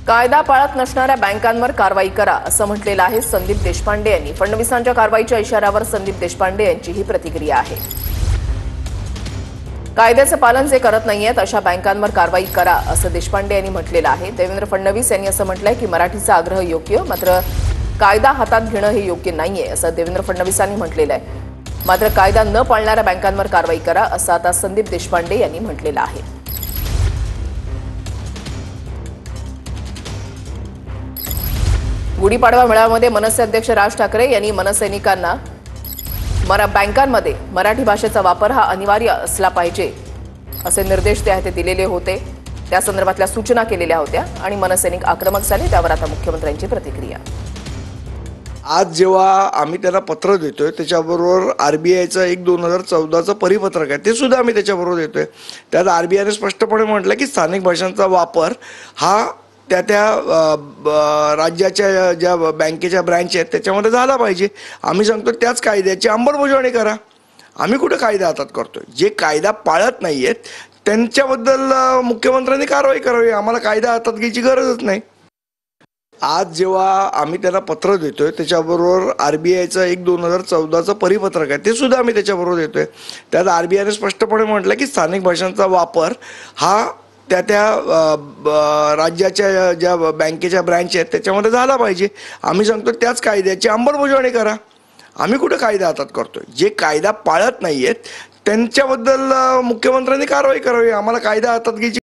कायदा पाळत नसणाऱ्या बँकांवर कारवाई करा असं म्हटलेलं आहे संदीप देशपांडे यांनी। फडणवीसांच्या कारवाईच्या इशाऱ्यावर संदीप देशपांडे यांची ही प्रतिक्रिया आहे। कायद्याचं पालन जे करत नाहीयेत अशा बँकांवर कारवाई करा असं देशपांडे यांनी म्हटलेलं आहे। देवेंद्र फडणवीस यांनी असं म्हटलंय की मराठीचा आग्रह योग्य, मात्र कायदा हातात घेणं हे योग्य नाहीये असं देवेंद्र फडणवीसांनी म्हटलेलं आहे। मात्र कायदा न पाळणाऱ्या बँकांवर कारवाई करा असं आता संदीप देशपांडे यांनी म्हटलेलं आहे। गुढीपाडवा मेळाव्यामध्ये मनसे अध्यक्ष राज ठाकरे यांनी मनसैनिकांना बँकांमध्ये मराठी भाषेचा वापर हा अनिवार्य असला पाहिजे असे निर्देश ते दिलेले होते। त्या संदर्भातल्या सूचना केलेल्या होत्या आणि मनसैनिक आक्रमक झाले। त्यावर आता मुख्यमंत्र्यांची प्रतिक्रिया। आज जेव्हा आम्ही त्यांना पत्र देतोय त्याच्याबरोबर आरबीआयचं 1/2014चं परिपत्रक आहे ते सुद्धा आम्ही त्याच्याबरोबर देतोय। त्यात आरबीआयने स्पष्टपणे म्हटलं की स्थानिक भाषांचा वापर हा त्या राज्याच्या ज्या बँकेच्या ब्रँच आहेत त्याच्यामध्ये झाला पाहिजे। आम्ही सांगतो त्याच कायद्याची अंमलबजावणी करा। आम्ही कुठे कायदा हातात करतोय? जे कायदा पाळत नाहीयेत त्यांच्याबद्दल मुख्यमंत्र्यांनी कारवाई करावी। आम्हाला कायदा हातात घ्यायची गरजच नाही। आज जेव्हा आम्ही त्यांना पत्र देतोय त्याच्याबरोबर आरबीआयचं 1/2014चं परिपत्रक आहे ते सुद्धा आम्ही त्याच्याबरोबर देतोय। त्यात आरबीआयने स्पष्टपणे म्हटलं की स्थानिक भाषांचा वापर हा त्या राज्याच्या ज्या बँकेच्या ब्रँच आहेत त्याच्यामध्ये झाला पाहिजे। आम्ही सांगतो त्याच कायद्याची अंमलबजावणी करा। आम्ही कुठे कायदा हातात करतोय? जे कायदा पाळत नाहीयेत त्यांच्याबद्दल मुख्यमंत्र्यांनी कारवाई करावी। आम्हाला कायदा हातात घ्यायची